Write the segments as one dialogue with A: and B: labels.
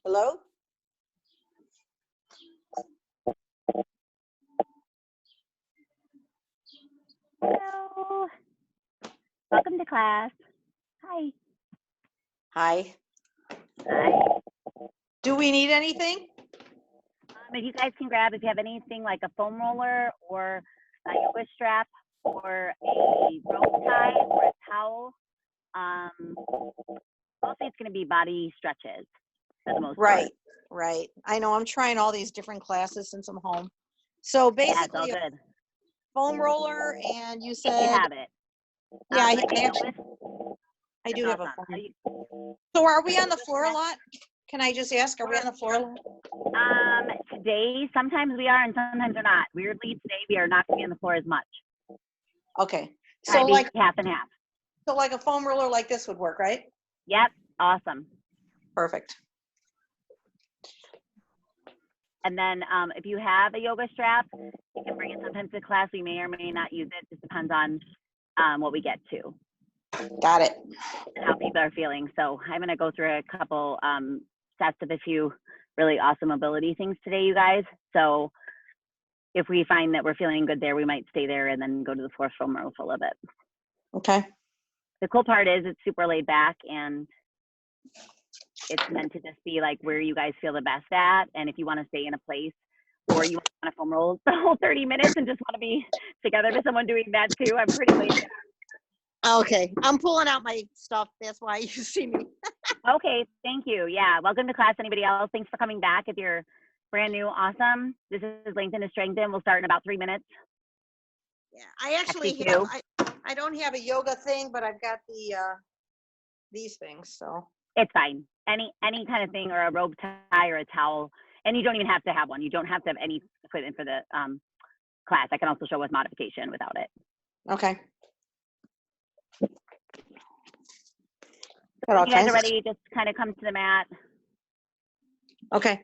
A: Hello?
B: Hello. Welcome to class. Hi.
A: Hi.
B: Hi.
A: Do we need anything?
B: If you guys can grab, if you have anything like a foam roller or a yoga strap or a rope tie or a towel, mostly it's going to be body stretches for the most part.
A: Right. I know I'm trying all these different classes since I'm home. So
B: Yeah, it's
A: basically
B: all
A: a
B: good.
A: foam roller, and you
B: You
A: said,
B: have it.
A: yeah, I do
B: That's
A: have a
B: awesome.
A: foam. So are we on the floor a lot? Can I just ask, are we on the floor a lot?
B: Today, sometimes we are and sometimes we're not. Weirdly, today we are not going to be on the floor as much.
A: Okay. So
B: Maybe
A: like
B: half and half.
A: So like a foam roller like this would work, right?
B: Yep. Awesome.
A: Perfect.
B: And then if you have a yoga strap, you can bring it sometimes to class. We may or may not use it. Just depends on what we get to.
A: Got it.
B: And how people are feeling. So I'm going to go through a couple sets of a few really awesome mobility things today, you guys. So if we find that we're feeling good there, we might stay there and then go to the floor foam roller for a little bit.
A: Okay.
B: The cool part is it's super laid back and it's meant to just be like where you guys feel the best at. And if you want to stay in a place or you want to foam roll the whole 30 minutes and just want to be together with someone doing that too, I'm pretty laid back.
A: Okay. I'm pulling out my stuff. That's why you see me.
B: Okay. Thank you. Yeah. Welcome to class. Anybody else? Thanks for coming back. If you're brand new, awesome. This is Lengthen to Strengthen. We'll start in about 3 minutes.
A: Yeah. I actually I don't have a yoga thing, but I've got the these things, so.
B: It's fine. Any kind of thing or a rope tie or a towel. And you don't even have to have one. You don't have to have any equipment for the class. I can also show with modification without it.
A: Okay.
B: So you guys are ready, just kind of come to the mat.
A: Okay.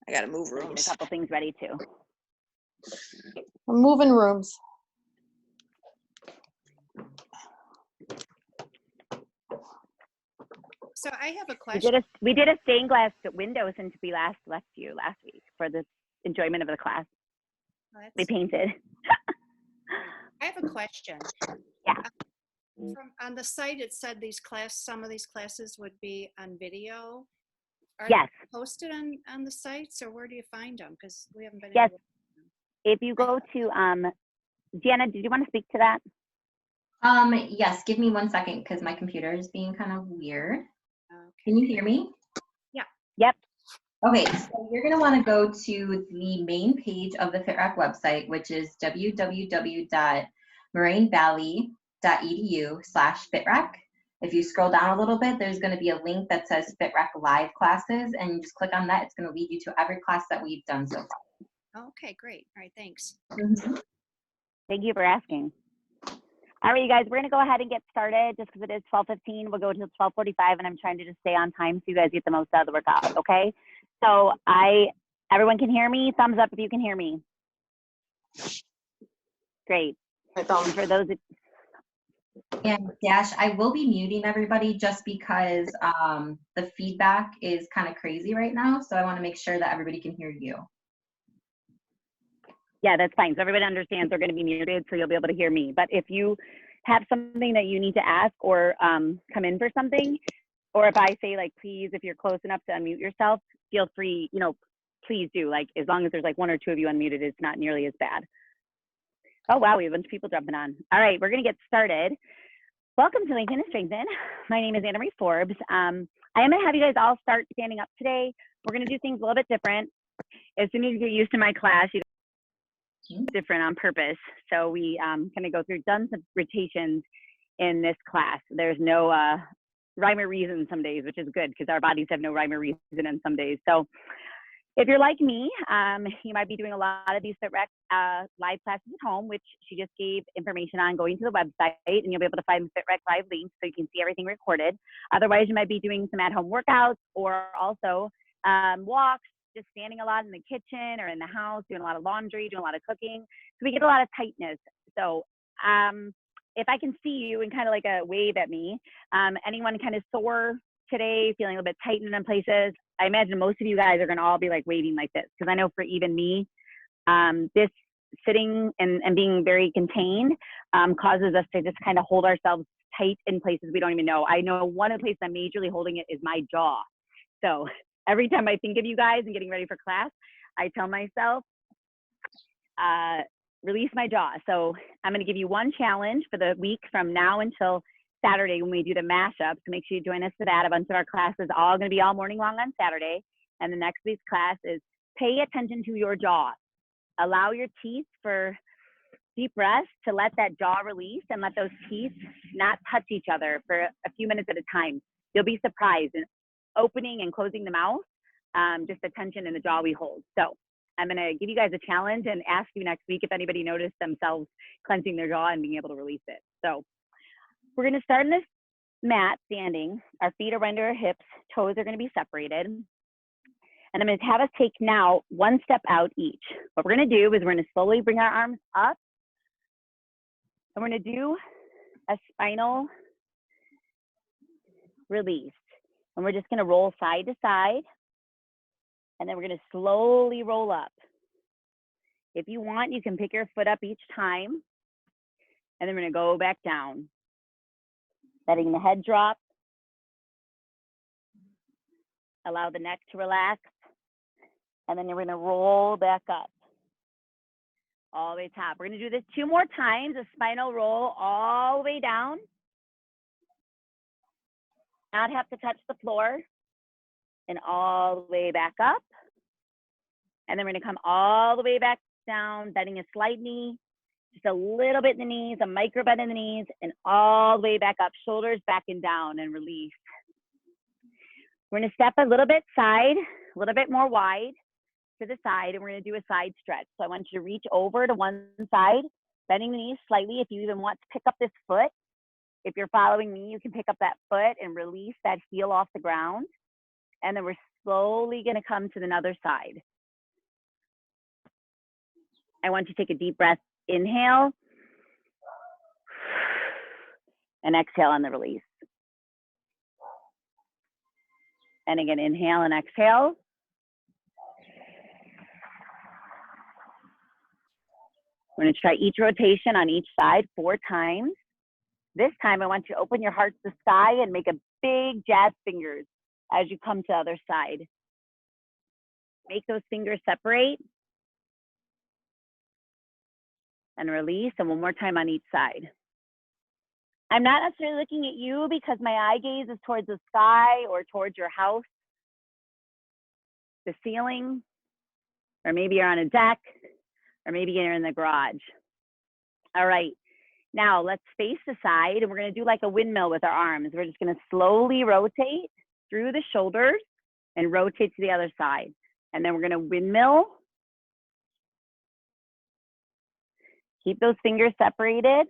A: I gotta move rooms.
B: A couple things ready too.
A: I'm moving rooms.
C: So I have a question.
B: We did a stained glass window since we last left you last week for the enjoyment of the class. We painted.
C: I have a question.
B: Yeah.
C: On the site, it said some of these classes would be on video. Are
B: Yes.
C: they posted on the sites, or where do you find them? Because we haven't been.
B: Yes. If you go to Deanna, did you want to speak to that?
D: Yes, give me 1 second because my computer is being kind of weird.
C: Okay.
D: Can you hear me?
C: Yeah.
B: Yep.
D: Okay, so you're gonna wanna go to the main page of the FitRec website, which is www.morainevalley.edu/FitRec. If you scroll down a little bit, there's gonna be a link that says FitRec Live Classes, and you just click on that. It's gonna lead you to every class that we've done so far.
C: Okay, great. All right, thanks.
B: Thank you for asking. All right, you guys, we're gonna go ahead and get started just because it is 12:15. We'll go until 12:45, and I'm trying to just stay on time so you guys get the most out of the workout, okay? So everyone can hear me? Thumbs up if you can hear me. Great. And for those that,
D: And Dash, I will be muting everybody just because the feedback is kind of crazy right now. So I want to make sure that everybody can hear you.
B: yeah, that's fine. So everybody understands they're gonna be muted, so you'll be able to hear me. But if you have something that you need to ask or come in for something, or if I say like, please, if you're close enough to unmute yourself, feel free, please do. Like, as long as there's like one or two of you unmuted, it's not nearly as bad. Oh, wow, we have a bunch of people jumping on. All right, we're gonna get started. Welcome to Lengthen and Strengthen. My name is Anna Marie Forbes. I am gonna have you guys all start standing up today. We're gonna do things a little bit different. As soon as you get used to my class, different on purpose. So we kind of go through tons of rotations in this class. There's no rhyme or reason some days, which is good because our bodies have no rhyme or reason in some days. So if you're like me, you might be doing a lot of these FitRec live classes at home, which she just gave information on going to the website, and you'll be able to find the FitRec live links so you can see everything recorded. Otherwise, you might be doing some at-home workouts or also walks, just standing a lot in the kitchen or in the house, doing a lot of laundry, doing a lot of cooking. So we get a lot of tightness. So if I can see you and kind of like a wave at me, anyone kind of sore today, feeling a little bit tightened in places, I imagine most of you guys are going to all be like waving like this, because I know for even me, this sitting and being very contained causes us to just kind of hold ourselves tight in places we don't even know. I know one of the places I'm majorly holding it is my jaw. So every time I think of you guys and getting ready for class, I tell myself, release my jaw. So I'm going to give you one challenge for the week from now until Saturday when we do the mashup. So make sure you join us for that. A bunch of our classes all going to be all morning long on Saturday. And the next week's class is pay attention to your jaw. Allow your teeth for deep breaths to let that jaw release and let those teeth not touch each other for a few minutes at a time. You'll be surprised in opening and closing the mouth, just the tension in the jaw we hold. So I'm going to give you guys a challenge and ask you next week if anybody noticed themselves clenching their jaw and being able to release it. So we're going to start in this mat standing. Our feet are under our hips, toes are going to be separated. And I'm going to have us take now one step out each. What we're going to do is we're going to slowly bring our arms up. And we're going to do a spinal release. And we're just going to roll side to side. And then we're going to slowly roll up. If you want, you can pick your foot up each time. And then we're going to go back down. Letting the head drop. Allow the neck to relax. And then you're going to roll back up. All the way top. We're going to do this 2 more times. A spinal roll all the way down. Not have to touch the floor. And all the way back up. And then we're going to come all the way back down, bending a slight knee. Just a little bit in the knees, a micro bend in the knees, and all the way back up, shoulders back and down, and release. We're going to step a little bit side, a little bit more wide to the side, and we're going to do a side stretch. So I want you to reach over to one side, bending the knees slightly. If you even want to pick up this foot, if you're following me, you can pick up that foot and release that heel off the ground. And then we're slowly going to come to another side. I want you to take a deep breath. Inhale and exhale on the release. And again, inhale and exhale. We're going to try each rotation on each side 4 times. This time, I want you to open your heart to the sky and make a big jab fingers as you come to the other side. Make those fingers separate. And release, and one more time on each side. I'm not necessarily looking at you because my eye gaze is towards the sky or towards your house, the ceiling, or maybe you're on a deck, or maybe you're in the garage. All right, now let's face the side and we're gonna do like a windmill with our arms. We're just gonna slowly rotate through the shoulders and rotate to the other side. And then we're gonna windmill. Keep those fingers separated.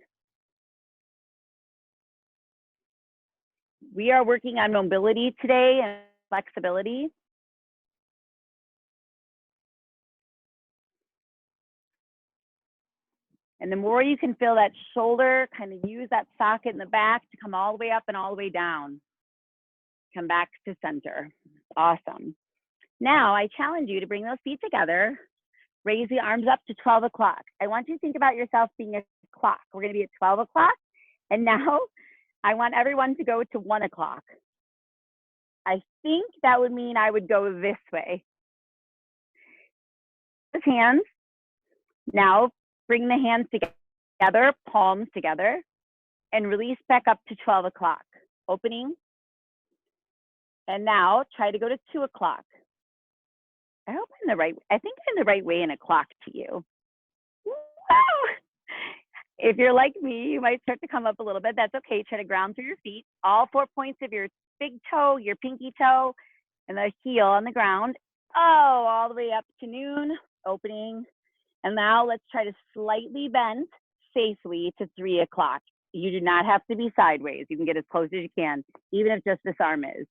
B: We are working on mobility today and flexibility. And the more you can feel that shoulder, kind of use that socket in the back to come all the way up and all the way down. Come back to center. Awesome. Now I challenge you to bring those feet together. Raise the arms up to 12 o'clock. I want you to think about yourself being a clock. We're gonna be at 12 o'clock. And now I want everyone to go to 1 o'clock. I think that would mean I would go this way. Hands. Now bring the hands together, palms together, and release back up to 12 o'clock. Opening. And now try to go to 2 o'clock. I hope I'm I think I'm the right way in a clock to you. Wow. If you're like me, you might start to come up a little bit. That's okay. Try to ground through your feet. All 4 points of your big toe, your pinky toe, and the heel on the ground. Oh, all the way up to noon. Opening. And now let's try to slightly bend safely to 3 o'clock. You do not have to be sideways. You can get as close as you can, even if just this arm is.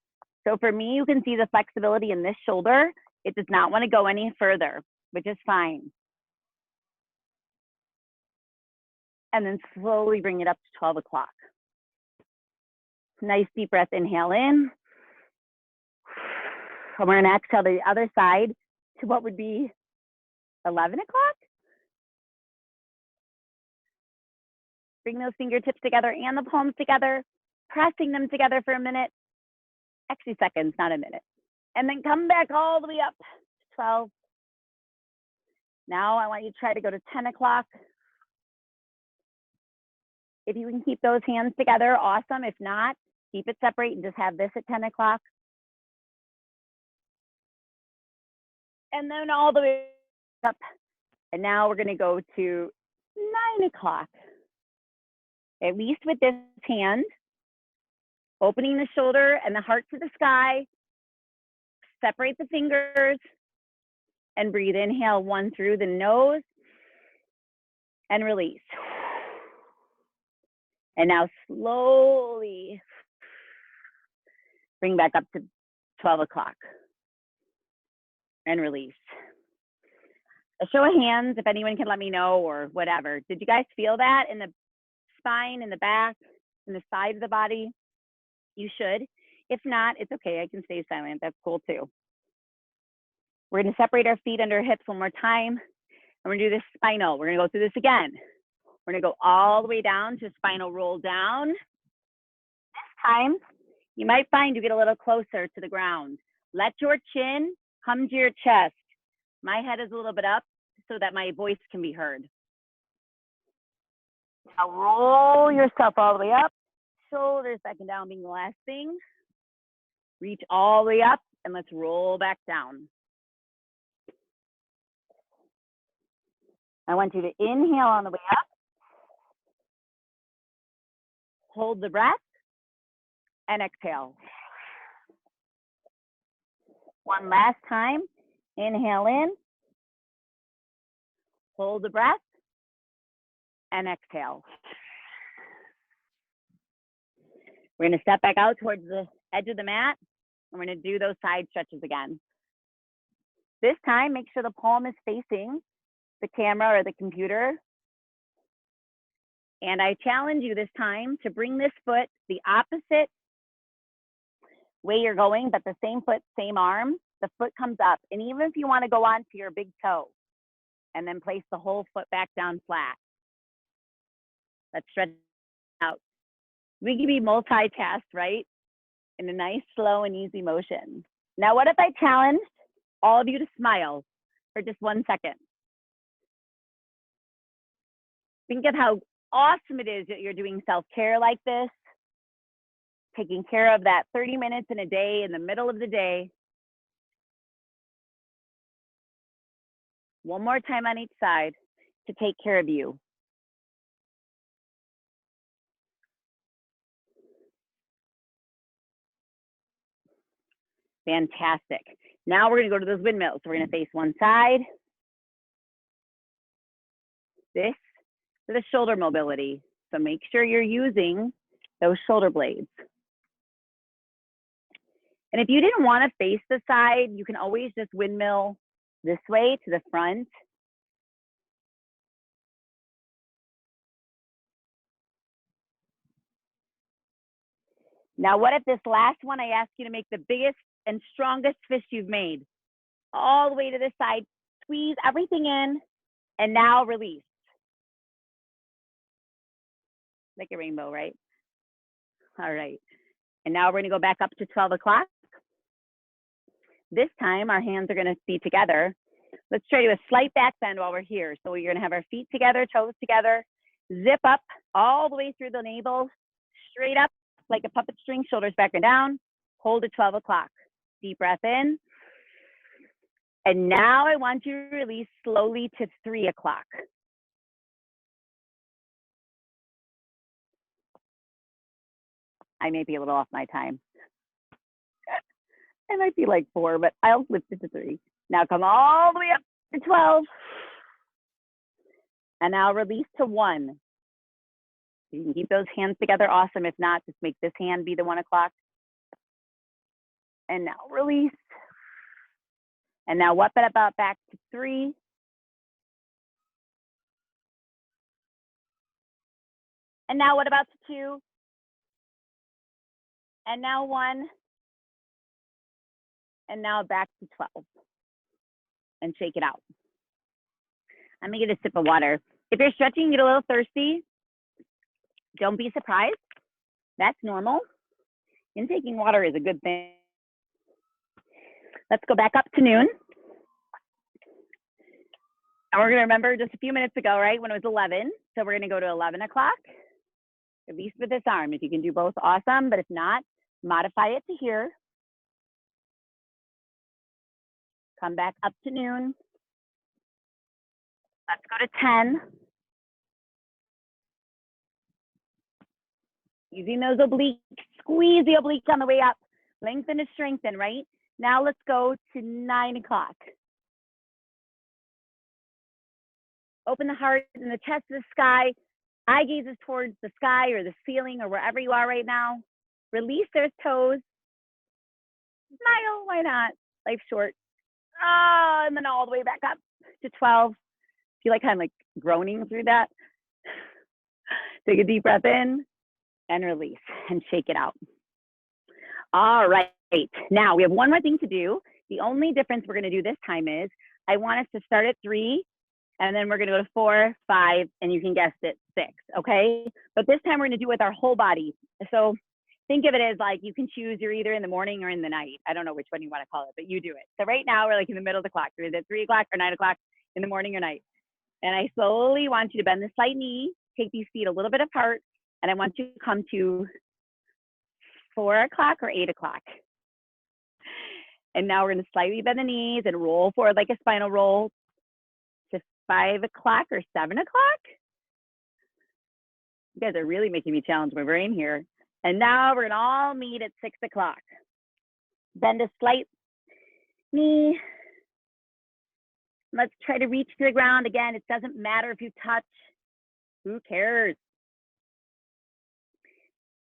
B: So for me, you can see the flexibility in this shoulder. It does not want to go any further, which is fine. And then slowly bring it up to 12 o'clock. Nice deep breath, inhale in. And we're gonna exhale to the other side to what would be 11 o'clock. Bring those fingertips together and the palms together, pressing them together for a minute. Actually seconds, not a minute. And then come back all the way up to 12. Now I want you to try to go to 10 o'clock. If you can keep those hands together, awesome. If not, keep it separate and just have this at 10 o'clock. And then all the way up. And now we're gonna go to 9 o'clock. At least with this hand, opening the shoulder and the heart to the sky. Separate the fingers and breathe. Inhale 1 through the nose and release. And now slowly bring back up to 12 o'clock and release. A show of hands, if anyone can let me know or whatever. Did you guys feel that in the spine, in the back, in the side of the body? You should. If not, it's okay. I can stay silent. That's cool too. We're going to separate our feet under our hips one more time. And we're going to do this spinal. We're going to go through this again. We're going to go all the way down to spinal roll down. This time, you might find you get a little closer to the ground. Let your chin come to your chest. My head is a little bit up so that my voice can be heard. Now roll yourself all the way up. Shoulders back and down being the last thing. Reach all the way up and let's roll back down. I want you to inhale on the way up. Hold the breath and exhale. One last time. Inhale in. Hold the breath and exhale. We're going to step back out towards the edge of the mat. And we're going to do those side stretches again. This time, make sure the palm is facing the camera or the computer. And I challenge you this time to bring this foot the opposite way you're going, but the same foot, same arm. The foot comes up. And even if you want to go on to your big toe and then place the whole foot back down flat. Let's stretch out. We can be multitask, right? In a nice, slow, and easy motion. Now, what if I challenged all of you to smile for just 1 second? Think of how awesome it is that you're doing self-care like this, taking care of that 30 minutes in a day in the middle of the day. One more time on each side to take care of you. Fantastic. Now we're gonna go to those windmills. So we're gonna face one side. This for the shoulder mobility. So make sure you're using those shoulder blades. And if you didn't want to face the side, you can always just windmill this way to the front. Now, what if this last one, I ask you to make the biggest and strongest fist you've made, all the way to the side, squeeze everything in, and now release. Like a rainbow, right? All right. And now we're gonna go back up to 12 o'clock. This time, our hands are gonna be together. Let's try to do a slight back bend while we're here. So we're gonna have our feet together, toes together, zip up all the way through the navel, straight up like a puppet string, shoulders back and down, hold at 12 o'clock. Deep breath in. And now I want you to release slowly to 3 o'clock. I may be a little off my time. I might be like 4, but I'll lift it to 3. Now come all the way up to 12. And now release to 1. You can keep those hands together, awesome. If not, just make this hand be the 1 o'clock. And now release. And now what about back to 3. And now what about to 2? And now 1. And now back to 12. And shake it out. I'm gonna get a sip of water. If you're stretching, get a little thirsty, don't be surprised. That's normal. Intaking water is a good thing. Let's go back up to noon. And we're gonna remember just a few minutes ago, right, when it was 11. So we're gonna go to 11 o'clock, at least with this arm. If you can do both, awesome. But if not, modify it to here. Come back up to noon. Let's go to 10. Using those obliques, squeeze the obliques on the way up. Lengthen to strengthen, right? Now let's go to 9 o'clock. Open the heart and the chest to the sky. Eye gazes towards the sky or the ceiling or wherever you are right now. Release those toes. Smile, why not? Life's short. And then all the way back up to 12. Feel like I'm like groaning through that. Take a deep breath in and release and shake it out. All right, now we have one more thing to do. The only difference we're gonna do this time is I want us to start at 3 and then we're gonna go to 4, 5, and you can guess it, 6, okay? But this time we're gonna do it with our whole body. So think of it as like you can choose, you're either in the morning or in the night. I don't know which one you wanna call it, but you do it. So right now we're like in the middle of the clock. We're either 3 o'clock or 9 o'clock in the morning or night. And I slowly want you to bend the slight knee, take these feet a little bit apart, and I want you to come to 4 o'clock or 8 o'clock. And now we're gonna slightly bend the knees and roll forward like a spinal roll to 5 o'clock or 7 o'clock. You guys are really making me challenge my brain here. And now we're gonna all meet at 6 o'clock. Bend a slight knee. Let's try to reach to the ground. Again, it doesn't matter if you touch. Who cares?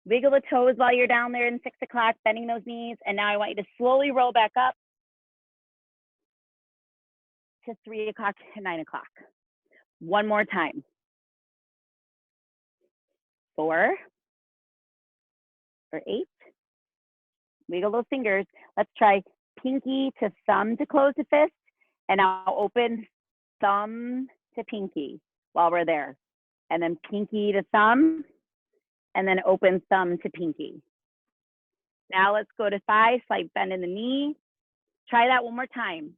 B: Wiggle the toes while you're down there in 6 o'clock, bending those knees. And now I want you to slowly roll back up to 3 o'clock and 9 o'clock. One more time. 4 or 8. Wiggle those fingers. Let's try pinky to thumb to close the fist. And now open thumb to pinky while we're there. And then pinky to thumb. And then open thumb to pinky. Now let's go to 5, slight bend in the knee. Try that one more time.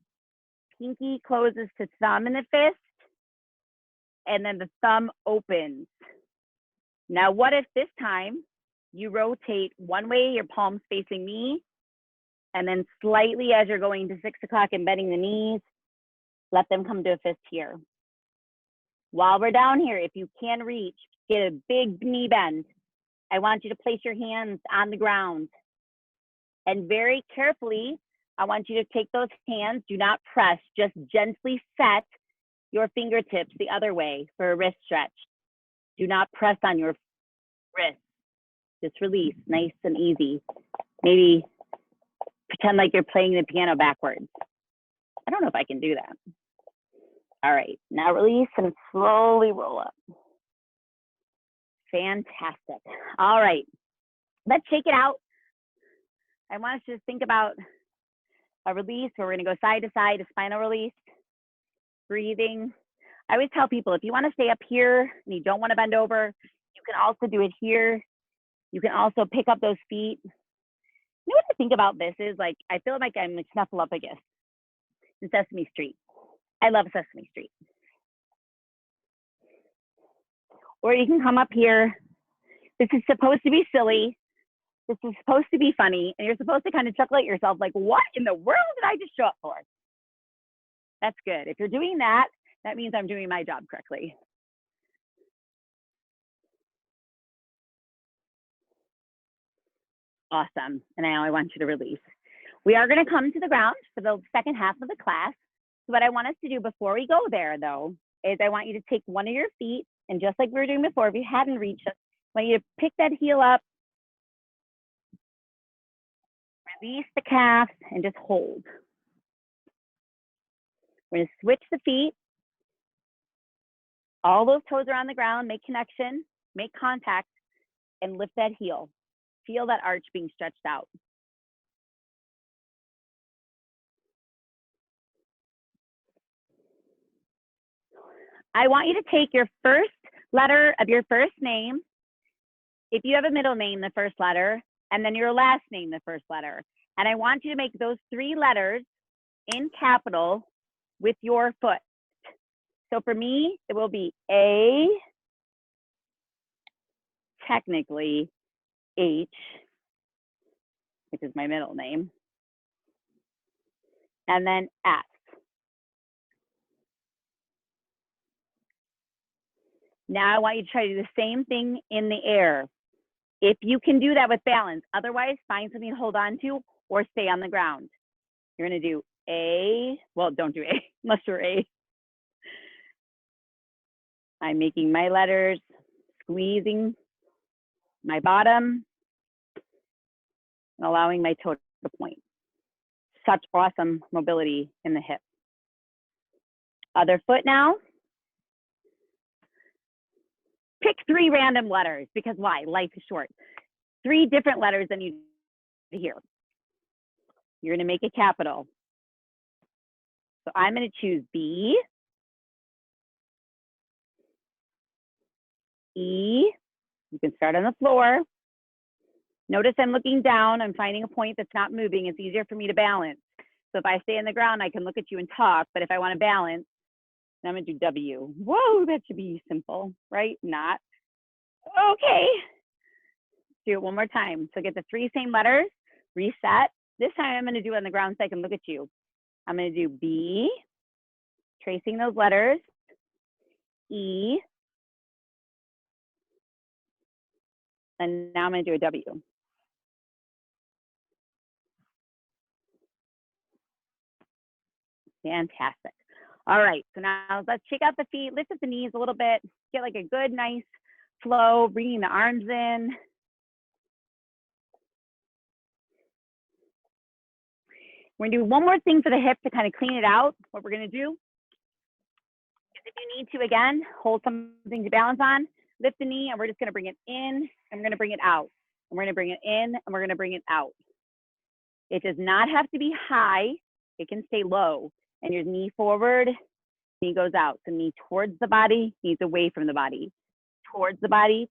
B: Pinky closes to thumb in the fist, and then the thumb opens. Now, what if this time you rotate one way, your palms facing me, and then slightly as you're going to 6 o'clock and bending the knees, let them come to a fist here. While we're down here, if you can reach, get a big knee bend. I want you to place your hands on the ground. And very carefully, I want you to take those hands, do not press, just gently set your fingertips the other way for a wrist stretch. Do not press on your wrist. Just release, nice and easy. Maybe pretend like you're playing the piano backwards. I don't know if I can do that. All right, now release and slowly roll up. Fantastic. All right, let's shake it out. I want us to just think about a release where we're gonna go side to side, a spinal release, breathing. I always tell people, if you wanna stay up here and you don't wanna bend over, you can also do it here. You can also pick up those feet. You know what I think about this is, like, I feel like I'm a Snuffleupagus in Sesame Street. I love Sesame Street. Or you can come up here. This is supposed to be silly. This is supposed to be funny. And you're supposed to kind of chuckle at yourself, like, what in the world did I just show up for? That's good. If you're doing that, that means I'm doing my job correctly. Awesome. And now I want you to release. We are going to come to the ground for the second half of the class. So what I want us to do before we go there, though, is I want you to take one of your feet, and just like we were doing before, if you hadn't reached it, I want you to pick that heel up, release the calf, and just hold. We're going to switch the feet. All those toes are on the ground. Make connection, make contact, and lift that heel. Feel that arch being stretched out. I want you to take your first letter of your first name. If you have a middle name, the first letter, and then your last name, the first letter. And I want you to make those 3 letters in capital with your foot. So for me, it will be A, technically H, which is my middle name, and then S. Now I want you to try to do the same thing in the air. If you can do that with balance, otherwise find something to hold on to or stay on the ground. You're gonna do A, well, don't do A, unless you're A. I'm making my letters, squeezing my bottom, and allowing my toe to point. Such awesome mobility in the hip. Other foot now. Pick 3 random letters, because why? Life is short. 3 different letters than you hear. You're gonna make a capital. So I'm gonna choose B, E. You can start on the floor. Notice I'm looking down. I'm finding a point that's not moving. It's easier for me to balance. So if I stay on the ground, I can look at you and talk. But if I want to balance, I'm going to do W. Whoa, that should be simple, right? Not. Okay. Do it one more time. So get the 3 same letters, reset. This time I'm going to do it on the ground so I can look at you. I'm going to do B, tracing those letters, E, and now I'm going to do a W. Fantastic. All right, so now let's shake out the feet, lift up the knees a little bit, get like a good, nice flow, bringing the arms in. We're gonna do one more thing for the hip to kind of clean it out. What we're gonna do is, if you need to, again, hold something to balance on, lift the knee, and we're just gonna bring it in, and we're gonna bring it out. And we're gonna bring it in, and we're gonna bring it out. It does not have to be high, it can stay low. And your knee forward, knee goes out. So knee towards the body, knees away from the body. Towards the body,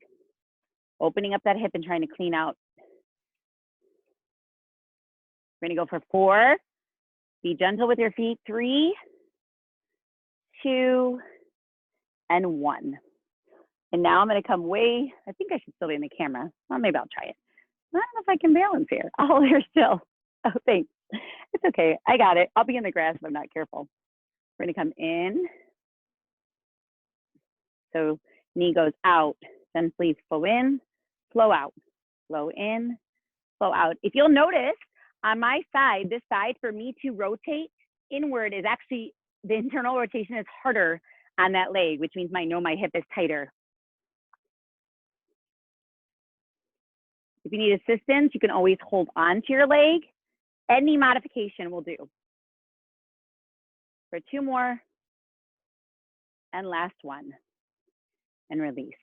B: opening up that hip and trying to clean out. We're gonna go for 4. Be gentle with your feet. 3, 2, and 1. And now I'm gonna come way, I think I should still be in the camera. Well, maybe I'll try it. I don't know if I can balance here. Oh, there's still, oh, thanks. It's okay, I got it. I'll be in the grass if I'm not careful. We're gonna come in. So knee goes out, then please flow in, flow out, flow in, flow out. If you'll notice, on my side, this side, for me to rotate inward is actually, the internal rotation is harder on that leg, which means I know my hip is tighter. If you need assistance, you can always hold on to your leg. Any modification will do. For 2 more, and last one, and release.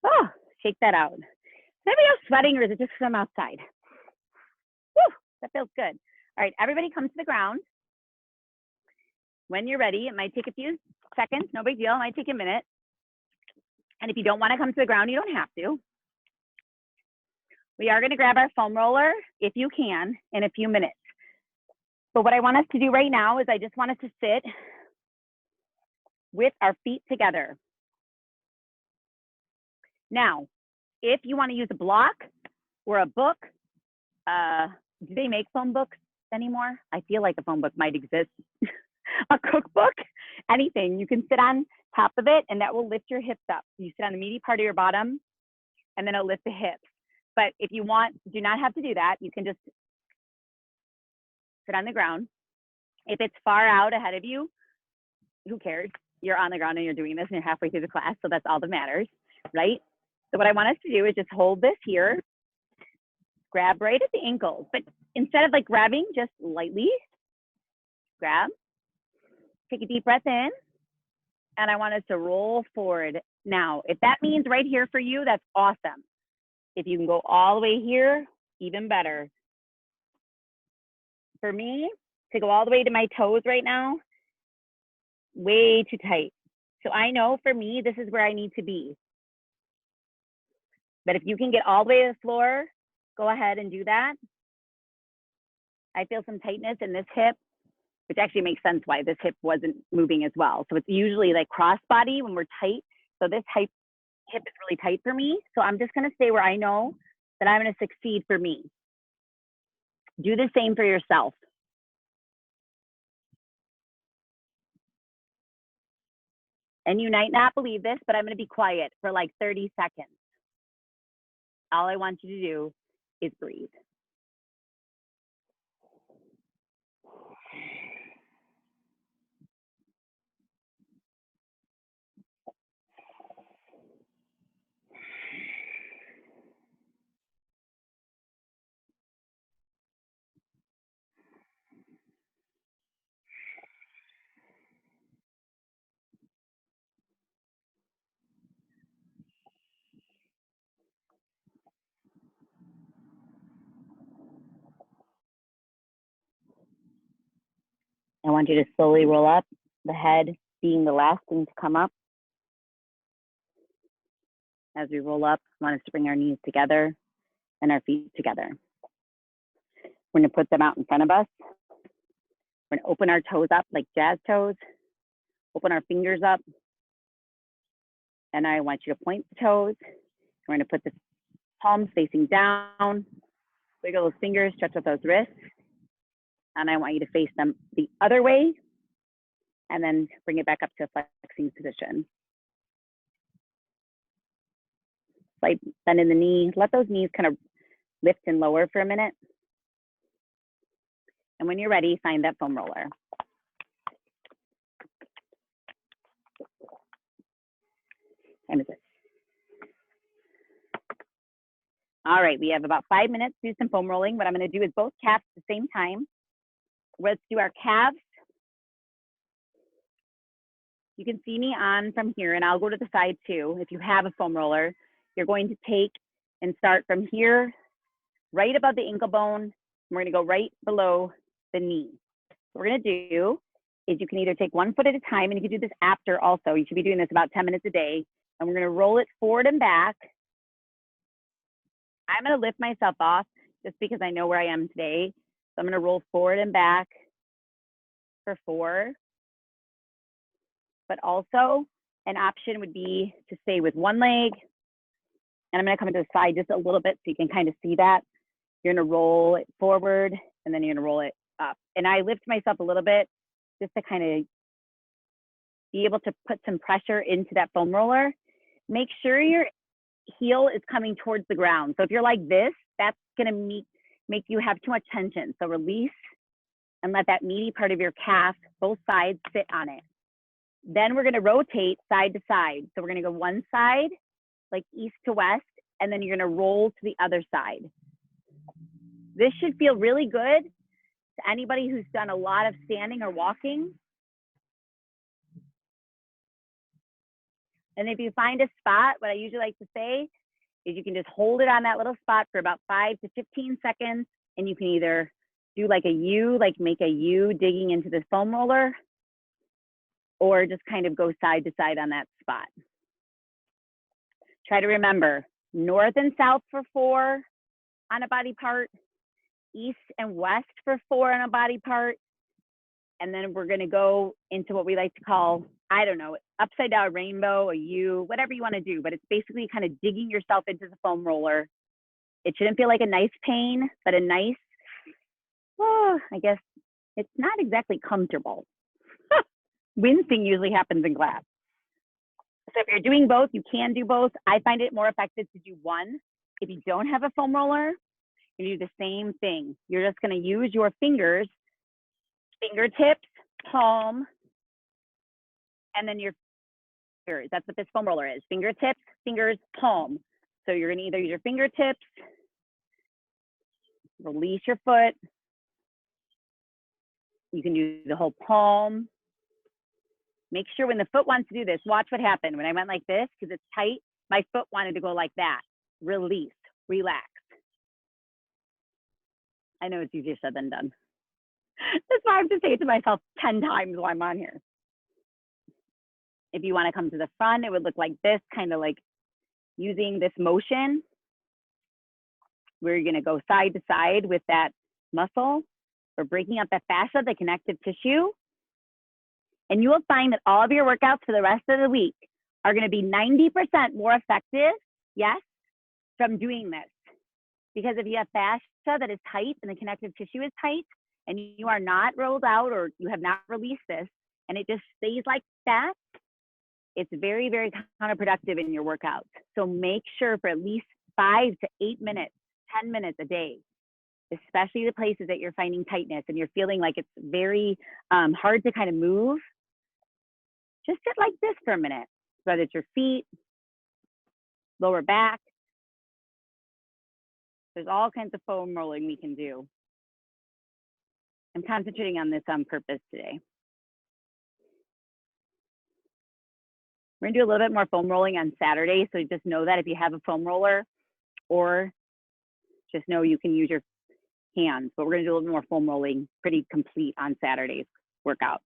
B: Oh, shake that out. Is anybody else sweating, or is it just from outside? Whew, that feels good. All right, everybody come to the ground. When you're ready, it might take a few seconds, no big deal, it might take a minute. And if you don't want to come to the ground, you don't have to. We are going to grab our foam roller, if you can, in a few minutes. But what I want us to do right now is I just want us to sit with our feet together. Now, if you want to use a block or a book, do they make foam books anymore? I feel like a foam book might exist. A cookbook, anything. You can sit on top of it and that will lift your hips up. You sit on the meaty part of your bottom and then it'll lift the hips. But if you want, do not have to do that. You can just sit on the ground. If it's far out ahead of you, who cares? You're on the ground and you're doing this and you're halfway through the class, so that's all that matters, right? So what I want us to do is just hold this here, grab right at the ankles, but instead of like grabbing, just lightly grab, take a deep breath in, and I want us to roll forward. Now, if that means right here for you, that's awesome. If you can go all the way here, even better. For me, to go all the way to my toes right now, way too tight. So I know for me, this is where I need to be. But if you can get all the way to the floor, go ahead and do that. I feel some tightness in this hip, which actually makes sense why this hip wasn't moving as well. So it's usually like crossbody when we're tight. So this hip is really tight for me. So I'm just gonna stay where I know that I'm gonna succeed for me. Do the same for yourself. And you might not believe this, but I'm gonna be quiet for like 30 seconds. All I want you to do is breathe. I want you to slowly roll up, the head being the last thing to come up. As we roll up, I want us to bring our knees together and our feet together. We're gonna put them out in front of us. We're gonna open our toes up like jazz toes, open our fingers up. And I want you to point the toes. We're gonna put the palms facing down, wiggle those fingers, stretch out those wrists. And I want you to face them the other way and then bring it back up to a flexing position. Slight bend in the knee. Let those knees kind of lift and lower for a minute. And when you're ready, find that foam roller. Time is it? All right, we have about 5 minutes to do some foam rolling. What I'm gonna do is both calves at the same time. Let's do our calves. You can see me on from here, and I'll go to the side too. If you have a foam roller, you're going to take and start from here, right above the ankle bone. And we're gonna go right below the knee. What we're gonna do is you can either take 1 foot at a time, and you can do this after also. You should be doing this about 10 minutes a day. And we're gonna roll it forward and back. I'm gonna lift myself off just because I know where I am today. So I'm gonna roll forward and back for 4. But also an option would be to stay with one leg. And I'm gonna come to the side just a little bit so you can kind of see that. You're gonna roll it forward and then you're gonna roll it up. And I lift myself a little bit just to kind of be able to put some pressure into that foam roller. Make sure your heel is coming towards the ground. So if you're like this, that's gonna make you have too much tension. So release and let that meaty part of your calf, both sides, sit on it. Then we're gonna rotate side to side. So we're gonna go one side, like east to west, and then you're gonna roll to the other side. This should feel really good to anybody who's done a lot of standing or walking. And if you find a spot, what I usually like to say is you can just hold it on that little spot for about 5 to 15 seconds, and you can either do like a U, like make a U digging into the foam roller, or just kind of go side to side on that spot. Try to remember north and south for 4 on a body part, east and west for 4 on a body part, and then we're gonna go into what we like to call, I don't know, upside down rainbow, a U, whatever you wanna do, but it's basically kind of digging yourself into the foam roller. It shouldn't feel like a nice pain, but a nice, oh, I guess it's not exactly comfortable. Wincing usually happens in class. So if you're doing both, you can do both. I find it more effective to do one. If you don't have a foam roller, you do the same thing. You're just gonna use your fingers, fingertips, palm, and then your fingers. That's what this foam roller is. Fingertips, fingers, palm. So you're gonna either use your fingertips, release your foot. You can do the whole palm. Make sure when the foot wants to do this, watch what happened. When I went like this, because it's tight, my foot wanted to go like that. Release, relax. I know it's easier said than done. That's why I have to say it to myself 10 times while I'm on here. If you want to come to the front, it would look like this, kind of like using this motion where you're going to go side to side with that muscle. We're breaking up that fascia, the connective tissue. And you will find that all of your workouts for the rest of the week are going to be 90% more effective, yes, from doing this. Because if you have fascia that is tight and the connective tissue is tight, and you are not rolled out or you have not released this, and it just stays like that, it's very, very counterproductive in your workouts. So make sure for at least 5 to 8 minutes, 10 minutes a day, especially the places that you're finding tightness and you're feeling like it's very hard to kind of move, just sit like this for a minute, whether it's your feet, lower back. There's all kinds of foam rolling we can do. I'm concentrating on this on purpose today. We're gonna do a little bit more foam rolling on Saturday, so just know that if you have a foam roller, or just know you can use your hands, but we're gonna do a little bit more foam rolling, pretty complete on Saturday's workout.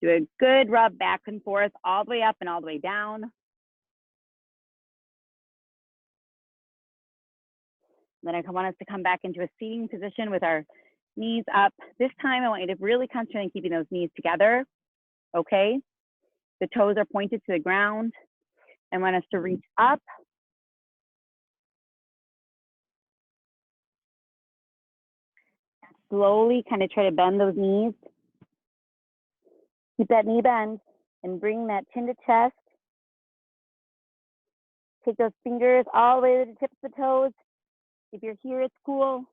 B: Do a good rub back and forth, all the way up and all the way down. Then I want us to come back into a seating position with our knees up. This time I want you to really concentrate on keeping those knees together, okay? The toes are pointed to the ground. I want us to reach up. Slowly kind of try to bend those knees. Keep that knee bend and bring that chin to chest. Take those fingers all the way to the tips of the toes. If you're here, it's cool.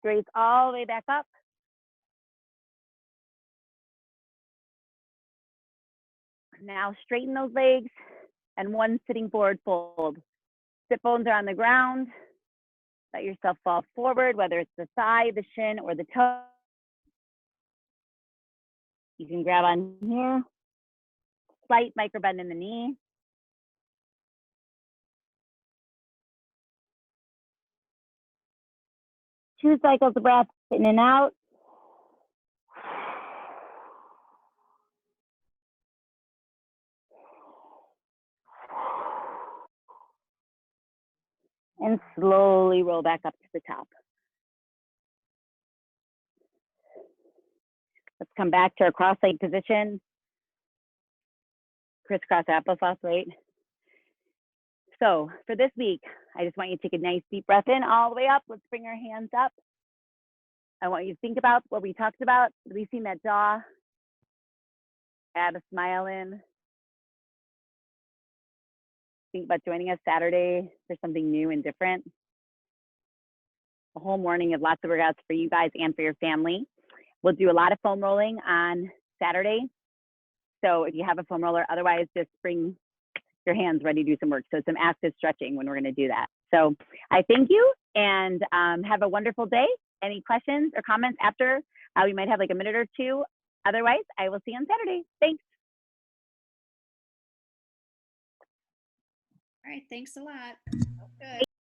B: Raise all the way back up. Now straighten those legs and one sitting forward fold. Sit bones are on the ground. Let yourself fall forward, whether it's the thigh, the shin, or the toe. You can grab on here. Slight micro bend in the knee. 2 cycles of breath in and out. And slowly roll back up to the top. Let's come back to our cross-leg position. Crisscross applesauce, right? So for this week, I just want you to take a nice deep breath in all the way up. Let's bring our hands up. I want you to think about what we talked about, releasing that jaw. Add a smile in. Think about joining us Saturday for something new and different. A whole morning of lots of workouts for you guys and for your family. We'll do a lot of foam rolling on Saturday. So if you have a foam roller, otherwise just bring your hands ready to do some work. So some active stretching when we're gonna do that. So I thank you and have a wonderful day. Any questions or comments after? We might have like a minute or two. Otherwise, I will see you on Saturday. Thanks.
C: All right, thanks a lot. Good.